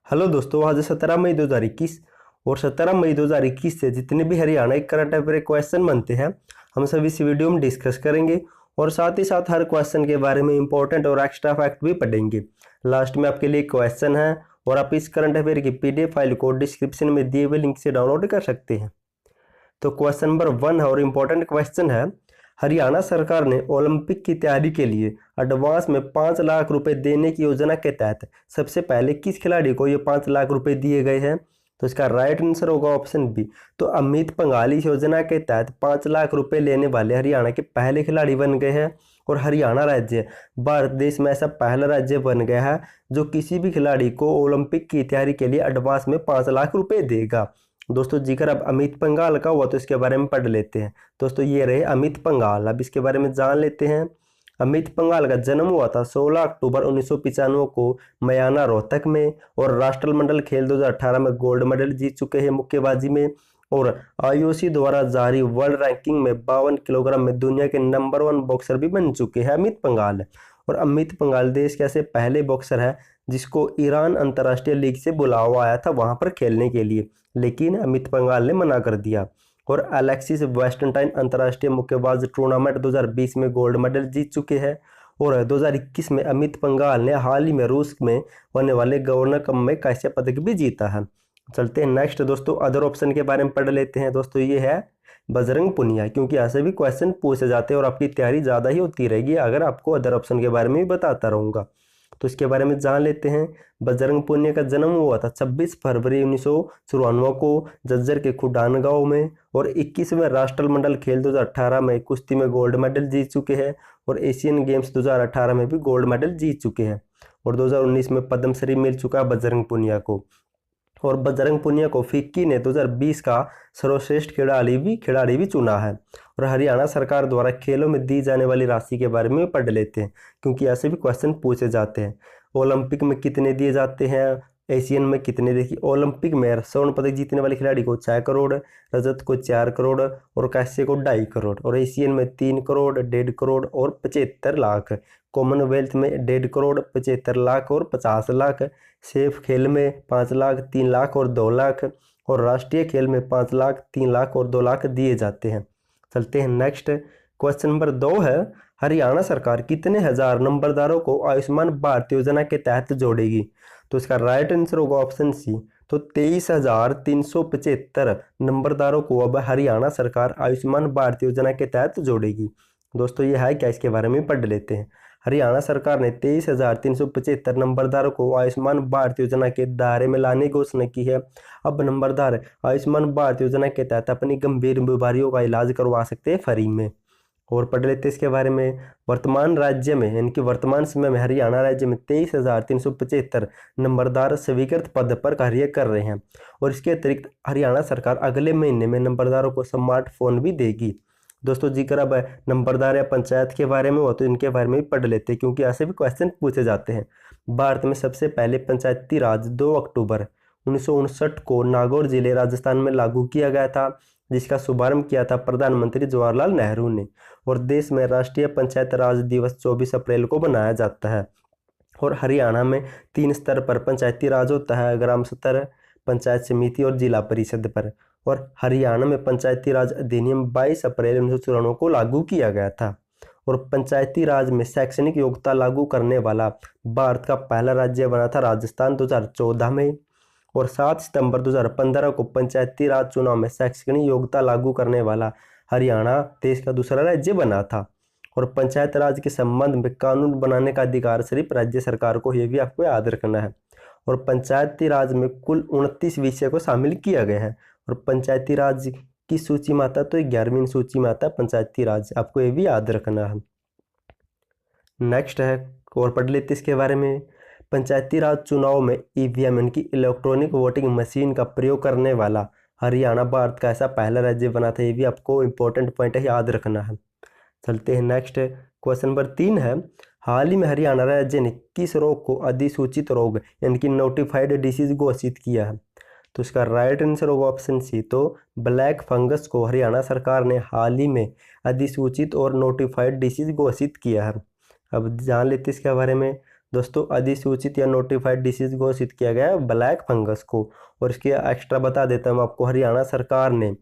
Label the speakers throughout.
Speaker 1: Hello दोस्तों, आज 17 मई 2021 और 17 मई 2021 से जितने भी हरियाणा के करंट अफेयर क्वेश्चन बनते हैं हम सभी इस वीडियो में डिस्कस करेंगे और साथ ही साथ हर क्वेश्चन के बारे में इंपॉर्टेंट और एक्स्ट्रा फैक्ट भी पढ़ेंगे। लास्ट में आपके लिए क्वेश्चन है और आप इस करंट अफेयर की पीडीएफ फाइल को डिस्क्रिप्शन में दिए हुए लिंक से डाउनलोड कर सकते हैं। तो क्वेश्चन नंबर 1 है और इम्पोर्टेंट क्वेश्चन है, हरियाणा सरकार ने ओलंपिक की तैयारी के लिए एडवांस में 5 लाख रुपए देने की योजना के तहत सबसे पहले किस खिलाड़ी को ये 5 लाख रुपए दिए गए हैं? तो इसका राइट आंसर होगा ऑप्शन बी। तो अमित पंघाल इस योजना के तहत 5 लाख रुपए लेने वाले हरियाणा के पहले खिलाड़ी बन गए हैं और हरियाणा राज्य भारत देश में ऐसा पहला राज्य बन गया है जो किसी भी खिलाड़ी को ओलंपिक की तैयारी के लिए एडवांस में 5 लाख रुपए देगा। दोस्तों जिक्र अब अमित पंघाल का हुआ तो इसके बारे में पढ़ लेते हैं। दोस्तों ये रहे अमित पंघाल, अब इसके बारे में जान लेते हैं। अमित पंघाल का जन्म हुआ था 16 अक्टूबर 1995 को म्याना रोहतक में और राष्ट्रमंडल खेल 2018 में गोल्ड मेडल जीत चुके हैं मुक्केबाजी में और आईओसी द्वारा जारी वर्ल्ड रैंकिंग में 52 किलोग्राम में दुनिया के नंबर 1 बॉक्सर भी बन चुके हैं अमित पंघाल। और अमित पंघाल देश के ऐसे पहले बॉक्सर है जिसको ईरान अंतर्राष्ट्रीय लीग से बुलावा आया था वहां पर खेलने के लिए, लेकिन अमित पंघाल ने मना कर दिया। और अलेक्सिस वेस्टनटाइन अंतर्राष्ट्रीय मुक्केबाज टूर्नामेंट 2020 में गोल्ड मेडल जीत चुके हैं और 2021 में अमित पंघाल ने हाल ही में रूस में होने वाले गवर्नर कप में कांस्य पदक भी जीता है। चलते हैं नेक्स्ट दोस्तों, अदर ऑप्शन के बारे में पढ़ लेते हैं। दोस्तों ये है बजरंग पुनिया, क्योंकि ऐसे भी क्वेश्चन पूछे जाते हैं और आपकी तैयारी ज़्यादा ही होती रहेगी अगर आपको अदर ऑप्शन के बारे में भी बताता रहूँगा। तो इसके बारे में जान लेते हैं। बजरंग पुनिया का जन्म हुआ था 26 फरवरी 1994 को झज्जर के खुडान गांव में और 21वें राष्ट्रमंडल खेल 2018 में कुश्ती में गोल्ड मेडल जीत चुके हैं और एशियन गेम्स 2018 में भी गोल्ड मेडल जीत चुके हैं और 2019 में पद्मश्री मिल चुका है बजरंग पुनिया को। और बजरंग पुनिया को फिक्की ने 2020 का सर्वश्रेष्ठ खिलाड़ी भी चुना है। और हरियाणा सरकार द्वारा खेलों में दी जाने वाली राशि के बारे में पढ़ लेते हैं क्योंकि ऐसे भी क्वेश्चन पूछे जाते हैं। ओलंपिक में कितने दिए जाते हैं, एशियन में कितने, देखिए ओलंपिक में स्वर्ण पदक जीतने वाले खिलाड़ी को 6 करोड़, रजत को 4 करोड़ और कांस्य को 2.5 करोड़ और एशियन में 3 करोड़, 1.5 करोड़ और 75 लाख। कॉमनवेल्थ में 1.5 करोड़, 75 लाख और 50 लाख। सेफ खेल में 5 लाख, 3 लाख और 2 लाख और राष्ट्रीय खेल में 5 लाख, 3 लाख और 2 लाख दिए जाते हैं। चलते हैं नेक्स्ट, क्वेश्चन नंबर 2 है, हरियाणा सरकार कितने हजार नंबरदारों को आयुष्मान भारत योजना के तहत जोड़ेगी? तो इसका राइट आंसर होगा ऑप्शन सी। तो 23,375 नंबरदारों को अब हरियाणा सरकार आयुष्मान भारत योजना के तहत जोड़ेगी। दोस्तों ये है क्या, इसके बारे में पढ़ लेते हैं। हरियाणा सरकार ने 23,375 नंबरदारों को आयुष्मान भारत योजना के दायरे में लाने की घोषणा की है। अब नंबरदार आयुष्मान भारत योजना के तहत अपनी गंभीर बीमारियों का इलाज करवा सकते हैं फ्री में। और पढ़ लेते हैं इसके बारे में। वर्तमान राज्य में यानी कि वर्तमान समय में हरियाणा राज्य में 23,375 नंबरदार स्वीकृत पद पर कार्य कर रहे हैं और इसके अतिरिक्त हरियाणा सरकार अगले महीने में नंबरदारों को स्मार्टफोन भी देगी। दोस्तों जिक्र अब नंबरदार या पंचायत के बारे में हो तो इनके बारे में भी पढ़ लेते हैं क्योंकि ऐसे भी क्वेश्चन पूछे जाते हैं। भारत में सबसे पहले पंचायती राज 2 अक्टूबर 1959 को नागौर जिले राजस्थान में लागू किया गया था, जिसका शुभारंभ किया था प्रधानमंत्री जवाहरलाल नेहरू ने। और देश में राष्ट्रीय पंचायत राज दिवस 24 अप्रैल को मनाया जाता है। और हरियाणा में 3 स्तर पर पंचायती राज होता है, ग्राम स्तर, पंचायत समिति और जिला परिषद पर। और हरियाणा में पंचायती राज अधिनियम 22 अप्रैल 1994 को लागू किया गया था। और पंचायती राज में शैक्षणिक योग्यता लागू करने वाला भारत का पहला राज्य बना था राजस्थान 2014 में। और 7 सितंबर 2015 को पंचायती राज चुनाव में शैक्षणिक योग्यता लागू करने वाला हरियाणा देश का दूसरा राज्य बना था। और पंचायत राज के संबंध में कानून बनाने का अधिकार सिर्फ राज्य सरकार को, ये भी आपको याद रखना है। और पंचायती राज में कुल 29 विषय को शामिल किया गया है और पंचायती राज की सूची में आता तो 11वीं सूची में आता पंचायती राज, आपको ये भी याद रखना है। नेक्स्ट है और पढ़ लेते इसके बारे में। पंचायती राज चुनाव में ईवीएम यानी कि इलेक्ट्रॉनिक वोटिंग मशीन का प्रयोग करने वाला हरियाणा भारत का ऐसा पहला राज्य बना था, ये भी आपको इंपॉर्टेंट पॉइंट है, याद रखना है। चलते हैं नेक्स्ट, क्वेश्चन नंबर 3 है, हाल ही में हरियाणा राज्य ने किस रोग को अधिसूचित रोग यानी कि नोटिफाइड डिसीज घोषित किया है? तो इसका राइट आंसर होगा ऑप्शन सी। तो ब्लैक फंगस को हरियाणा सरकार ने हाल ही में अधिसूचित और नोटिफाइड डिसीज घोषित किया है। अब जान लेते इसके बारे में। दोस्तों अधिसूचित या नोटिफाइड डिसीज घोषित किया गया है ब्लैक फंगस को। और इसके एक्स्ट्रा बता देता हूँ आपको, हरियाणा सरकार ने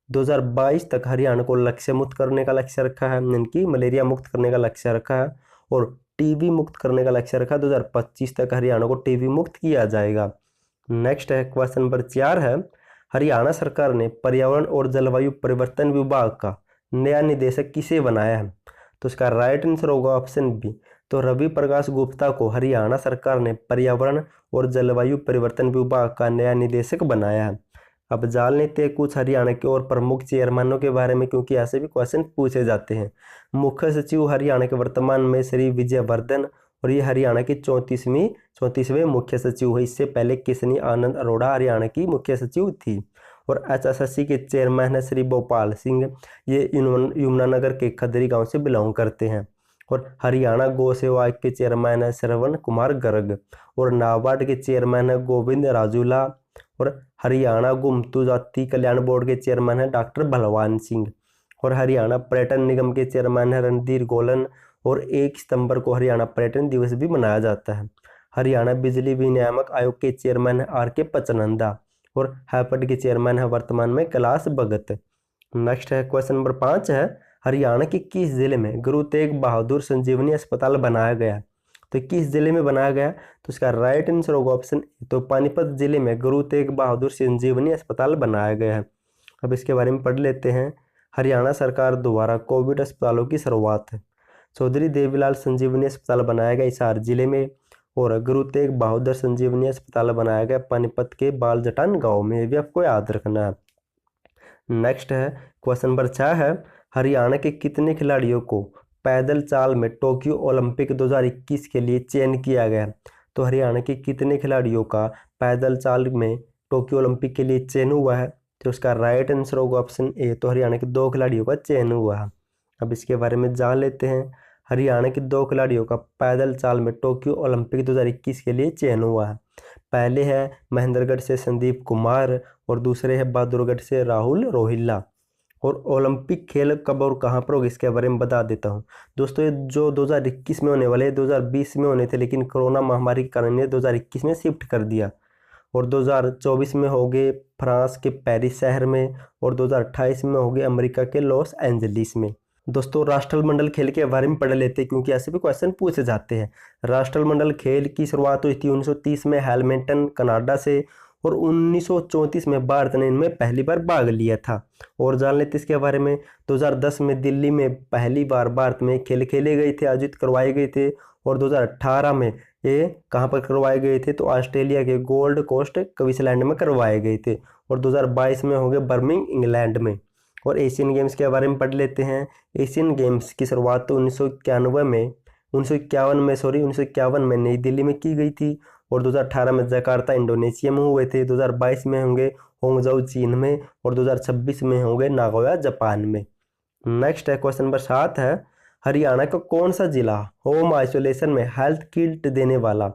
Speaker 1: 2022 तक हरियाणा को लक्ष्य मुक्त करने का लक्ष्य रखा है, यानी कि मलेरिया मुक्त करने का लक्ष्य रखा है, और टीबी मुक्त करने का लक्ष्य रखा है। 2025 तक हरियाणा को टीबी मुक्त किया जाएगा। नेक्स्ट है क्वेश्चन नंबर 4 है, हरियाणा सरकार ने पर्यावरण और जलवायु परिवर्तन विभाग का नया निदेशक किसे बनाया है? तो इसका राइट आंसर होगा ऑप्शन बी। तो रवि प्रकाश गुप्ता को हरियाणा सरकार ने पर्यावरण और जलवायु परिवर्तन विभाग का नया निदेशक बनाया है। अब जान लेते हैं कुछ हरियाणा के और प्रमुख चेयरमैनों के बारे में, क्योंकि ऐसे भी क्वेश्चन पूछे जाते हैं। मुख्य सचिव हरियाणा के वर्तमान में श्री विजय वर्धन, और ये हरियाणा की 34वें मुख्य सचिव है। इससे पहले किशनी आनंद अरोड़ा हरियाणा की मुख्य सचिव थी। और HSSC के चेयरमैन है श्री भोपाल सिंह, ये यमुनानगर के खदरी गांव से बिलोंग करते हैं। और हरियाणा गौ सेवा आयोग के चेयरमैन है श्रवण कुमार गर्ग। और नाबार्ड के चेयरमैन है गोविंद राजूला। और हरियाणा गुमतू जाति कल्याण बोर्ड के चेयरमैन है डॉक्टर बलवान सिंह। और हरियाणा पर्यटन निगम के चेयरमैन है रणधीर गोलन। और 1 सितंबर को हरियाणा पर्यटन दिवस भी मनाया जाता है। हरियाणा बिजली विनियामक आयोग के चेयरमैन है RK पचनंदा। और हैपड के चेयरमैन है वर्तमान में कैलाश भगत। नेक्स्ट है क्वेश्चन नंबर 5 है, हरियाणा के किस जिले में गुरु तेग बहादुर संजीवनी अस्पताल बनाया गया? तो किस जिले में बनाया गया? तो इसका राइट आंसर होगा ऑप्शन ए। तो पानीपत जिले में गुरु तेग बहादुर संजीवनी अस्पताल बनाया गया है। अब इसके बारे में पढ़ लेते हैं। हरियाणा सरकार द्वारा कोविड अस्पतालों की शुरुआत है। चौधरी देवीलाल संजीवनी अस्पताल बनाया गया हिसार जिले में। और गुरु तेग बहादुर संजीवनी अस्पताल बनाया गया पानीपत के बालजटान गांव में। ये भी आपको याद रखना है। नेक्स्ट है क्वेश्चन नंबर 6 है, हरियाणा के कितने खिलाड़ियों को पैदल चाल में टोक्यो ओलंपिक 2021 के लिए चयन किया गया? तो हरियाणा के कितने खिलाड़ियों का पैदल चाल में टोक्यो ओलंपिक के लिए चयन हुआ है? तो उसका राइट आंसर होगा ऑप्शन ए। तो हरियाणा के 2 खिलाड़ियों का चयन हुआ है। अब इसके बारे में जान लेते हैं। हरियाणा के 2 खिलाड़ियों का पैदल चाल में टोक्यो ओलंपिक 2021 के लिए चयन हुआ है। पहले है महेंद्रगढ़ से संदीप कुमार, और दूसरे है बहादुरगढ़ से राहुल रोहिल्ला। और ओलंपिक खेल कब और कहाँ पर होगा इसके बारे में बता देता हूँ। दोस्तों ये जो 2021 में होने वाले 2020 में होने थे, लेकिन कोरोना महामारी के कारण ये 2021 में शिफ्ट कर दिया। और 2024 में हो गए फ्रांस के पेरिस शहर में। और 2028 में हो गए अमेरिका के लॉस एंजलिस में। दोस्तों राष्ट्रमंडल खेल के बारे में पढ़ लेते हैं, क्योंकि ऐसे भी क्वेश्चन पूछे जाते हैं। राष्ट्रमंडल खेल की शुरुआत हुई थी 1930 में हैमिल्टन कनाडा से। और 1934 में भारत ने इनमें पहली बार भाग लिया था। और जान लेते इसके बारे में। 2010 में दिल्ली में पहली बार भारत में खेल खेले गए थे, आयोजित करवाए गए थे। और 2018 में ये कहाँ पर करवाए गए थे? तो ऑस्ट्रेलिया के गोल्ड कोस्ट क्वींसलैंड में करवाए गए थे। और 2022 में हो गए बर्मिंघम इंग्लैंड में। और एशियन गेम्स के बारे में पढ़ लेते हैं। एशियन गेम्स की शुरुआत तो 1951 में नई दिल्ली में की गई थी। और 2018 में जकार्ता इंडोनेशिया में हुए थे। 2022 में होंगे होंगजाऊ चीन में। और 2026 में होंगे नागोया जापान में। नेक्स्ट है क्वेश्चन नंबर 7 है, हरियाणा का कौन सा जिला होम आइसोलेशन में हेल्थ किट देने वाला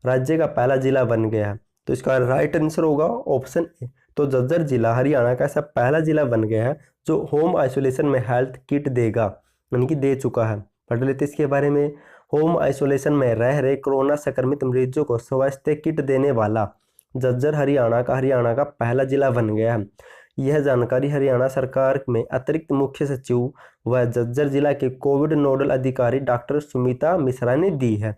Speaker 1: राज्य का पहला जिला बन गया? तो इसका राइट आंसर होगा ऑप्शन ए। तो झज्जर जिला हरियाणा का ऐसा पहला जिला बन गया है जो होम आइसोलेशन में हेल्थ किट देगा, यानी कि दे चुका है। पढ़ लेते इसके बारे में। होम आइसोलेशन में रह रहे कोरोना संक्रमित मरीजों को स्वास्थ्य किट देने वाला झज्जर हरियाणा का पहला जिला बन गया है। यह जानकारी हरियाणा सरकार में अतिरिक्त मुख्य सचिव व झज्जर जिला के कोविड नोडल अधिकारी डॉक्टर सुमिता मिश्रा ने दी है।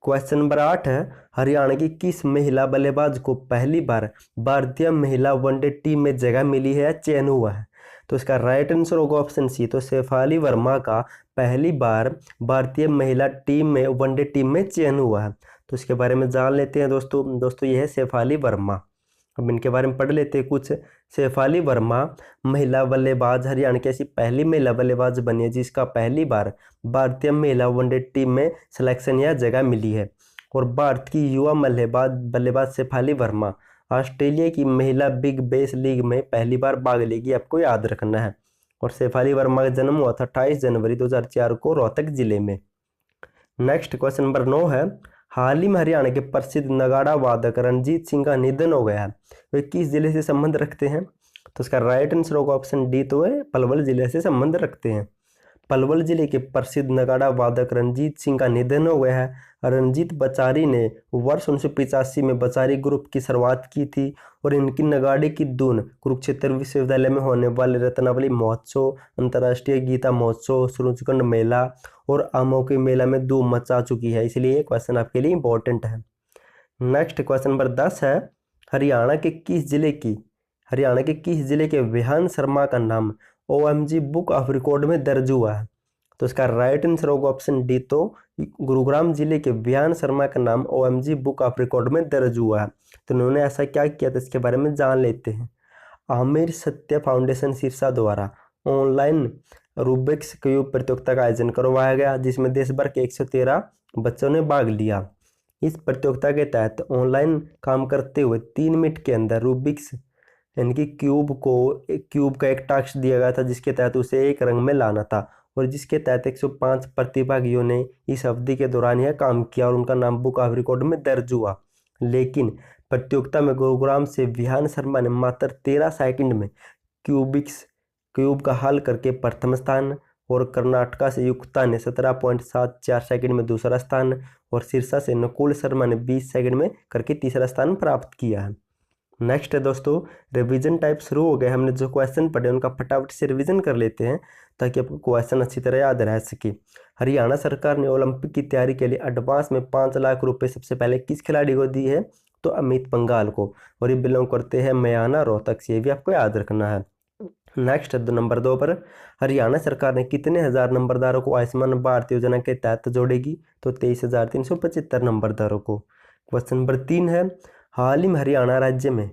Speaker 1: क्वेश्चन नंबर 8 है, हरियाणा की किस महिला बल्लेबाज को पहली बार भारतीय महिला वनडे टीम में जगह मिली है या चयन हुआ है? तो इसका राइट आंसर होगा ऑप्शन सी। तो शेफाली वर्मा का पहली बार भारतीय महिला टीम में वनडे टीम में चयन हुआ है। तो इसके बारे में जान लेते हैं दोस्तों ये है शेफाली वर्मा। अब इनके बारे में पढ़ लेते हैं कुछ। शेफाली वर्मा महिला बल्लेबाज हरियाणा की ऐसी पहली महिला बल्लेबाज बनी है जिसका पहली बार भारतीय महिला वनडे टीम में सिलेक्शन या जगह मिली है। और भारत की युवा बल्लेबाज शेफाली वर्मा ऑस्ट्रेलिया की महिला बिग बेस लीग में पहली बार भाग लेगी, आपको याद रखना है। और शेफाली वर्मा का जन्म हुआ था 28 जनवरी 2004 को रोहतक जिले में। नेक्स्ट क्वेश्चन नंबर 9 है, हाल ही में हरियाणा के प्रसिद्ध नगाड़ा वादक रणजीत सिंह का निधन हो गया है, वे किस जिले से संबंध रखते हैं? तो इसका राइट आंसर होगा ऑप्शन डी। तो वे पलवल जिले से संबंध रखते हैं। पलवल जिले के प्रसिद्ध नगाड़ा वादक रणजीत सिंह का निधन हो गया है। रणजीत बचारी ने वर्ष 1985 में बचारी ग्रुप की शुरुआत की थी और इनकी नगाड़े की धुन कुरुक्षेत्र विश्वविद्यालय में होने वाले रत्नावली महोत्सव, अंतर्राष्ट्रीय गीता महोत्सव, सूरजकुंड मेला और आमोकी मेला में धूम मचा चुकी है, इसलिए ये क्वेश्चन आपके लिए इंपॉर्टेंट है। नेक्स्ट क्वेश्चन नंबर 10 है, हरियाणा के किस जिले के विहान शर्मा का नाम OMG बुक ऑफ रिकॉर्ड में दर्ज हुआ है? तो इसका राइट आंसर होगा ऑप्शन डी। तो गुरुग्राम जिले के विहान शर्मा का नाम OMG बुक ऑफ रिकॉर्ड में दर्ज हुआ है। तो उन्होंने ऐसा क्या किया था, इसके बारे में जान लेते हैं। आमिर सत्य फाउंडेशन सिरसा द्वारा ऑनलाइन रूबिक्स क्यूब प्रतियोगिता का आयोजन करवाया गया, जिसमें देश भर के 113 बच्चों ने भाग लिया। इस प्रतियोगिता के तहत ऑनलाइन काम करते हुए 3 मिनट के अंदर रूबिक्स यानी कि क्यूब का एक टास्क दिया गया था, जिसके तहत उसे एक रंग में लाना था और जिसके तहत 105 प्रतिभागियों ने इस अवधि के दौरान यह काम किया और उनका नाम बुक ऑफ रिकॉर्ड में दर्ज हुआ। लेकिन प्रतियोगिता में गुरुग्राम से विहान शर्मा ने मात्र 13 सेकंड में क्यूब का हल करके प्रथम स्थान और कर्नाटका से युक्ता ने 17.74 सेकंड में दूसरा स्थान और सिरसा से नकुल शर्मा ने 20 सेकंड में करके तीसरा स्थान प्राप्त किया है। नेक्स्ट है दोस्तों, रिवीजन टाइप शुरू हो गए। हमने जो क्वेश्चन पढ़े उनका फटाफट से रिवीजन कर लेते हैं ताकि आपको क्वेश्चन अच्छी तरह याद रह सके। हरियाणा सरकार ने ओलंपिक की तैयारी के लिए एडवांस में 5 लाख रुपए सबसे पहले किस खिलाड़ी को दी है? तो अमित पंघाल को, और ये बिलोंग करते हैं म्याना रोहतक से, ये भी आपको याद रखना है। नेक्स्ट नंबर 2 पर, हरियाणा सरकार ने कितने हजार नंबरदारों को आयुष्मान भारत योजना के तहत जोड़ेगी? तो 23,375 नंबरदारों को। क्वेश्चन नंबर 3 है, हाल ही में हरियाणा राज्य में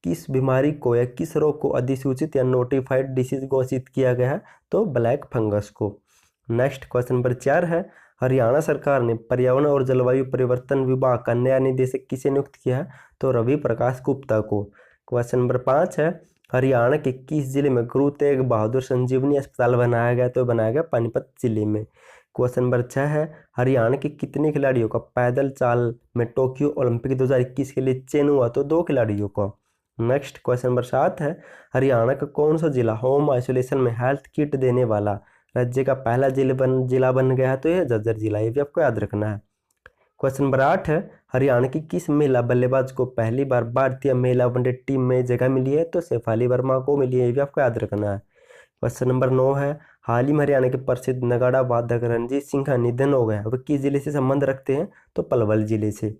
Speaker 1: किस बीमारी को या किस रोग को अधिसूचित या नोटिफाइड डिसीज घोषित किया गया है? तो ब्लैक फंगस को। नेक्स्ट क्वेश्चन नंबर 4 है, हरियाणा सरकार ने पर्यावरण और जलवायु परिवर्तन विभाग का नया निदेशक किसे नियुक्त किया है? तो रवि प्रकाश गुप्ता को। क्वेश्चन नंबर 5 है, हरियाणा के किस जिले में गुरु तेग बहादुर संजीवनी अस्पताल बनाया गया? तो बनाया गया पानीपत जिले में। क्वेश्चन नंबर 6 है, हरियाणा के कितने खिलाड़ियों का पैदल चाल में टोक्यो ओलंपिक 2021 के लिए चयन हुआ? तो 2 खिलाड़ियों का। नेक्स्ट क्वेश्चन नंबर 7 है, हरियाणा का कौन सा जिला होम आइसोलेशन में हेल्थ किट देने वाला राज्य का पहला जिला बन गया है? तो यह झज्जर जिला, ये भी आपको याद रखना है। क्वेश्चन नंबर 8 है, हरियाणा की किस महिला बल्लेबाज को पहली बार भारतीय महिला वनडे टीम में जगह मिली है? तो शेफाली वर्मा को मिली है, ये भी आपको याद रखना है। क्वेश्चन नंबर 9 है, हाल ही में हरियाणा के प्रसिद्ध नगाड़ा वादक रणजीत सिंह का निधन हो गया, वह किस जिले से संबंध रखते हैं? तो पलवल जिले से।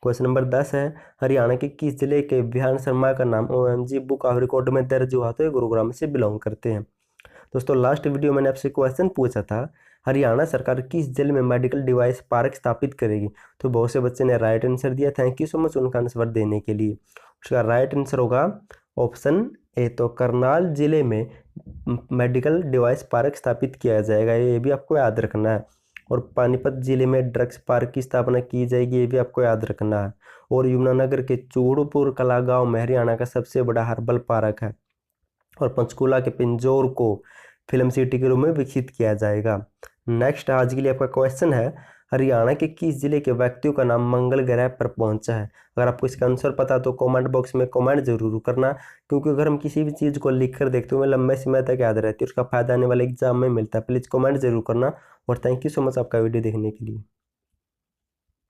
Speaker 1: क्वेश्चन नंबर 10 है, हरियाणा के किस जिले के विहान शर्मा का नाम OMG बुक ऑफ रिकॉर्ड में दर्ज हुआ? तो ये गुरुग्राम से बिलोंग करते हैं। दोस्तों लास्ट वीडियो मैंने आपसे क्वेश्चन पूछा था, हरियाणा सरकार किस जिले में मेडिकल डिवाइस पार्क स्थापित करेगी? तो बहुत से बच्चे ने राइट आंसर दिया, थैंक यू सो मच उनका आंसर देने के लिए। उसका राइट आंसर होगा ऑप्शन ए, तो करनाल जिले में मेडिकल डिवाइस पार्क स्थापित किया जाएगा, ये भी आपको याद रखना है। और पानीपत जिले में ड्रग्स पार्क की स्थापना की जाएगी, ये भी आपको याद रखना है। और यमुनानगर के चूड़पुर कला गाँव में हरियाणा का सबसे बड़ा हर्बल पार्क है। और पंचकूला के पिंजौर को फिल्म सिटी के रूप में विकसित किया जाएगा। नेक्स्ट आज के लिए आपका क्वेश्चन है, हरियाणा के किस जिले के व्यक्तियों का नाम मंगल ग्रह पर पहुंचा है? अगर आपको इसका आंसर पता तो कमेंट बॉक्स में कमेंट जरूर करना, क्योंकि अगर हम किसी भी चीज़ को लिख कर देखते हुए लंबे समय तक याद रहती है, उसका फायदा आने वाले एग्जाम में मिलता है। प्लीज़ कमेंट जरूर करना और थैंक यू सो मच आपका वीडियो देखने के लिए।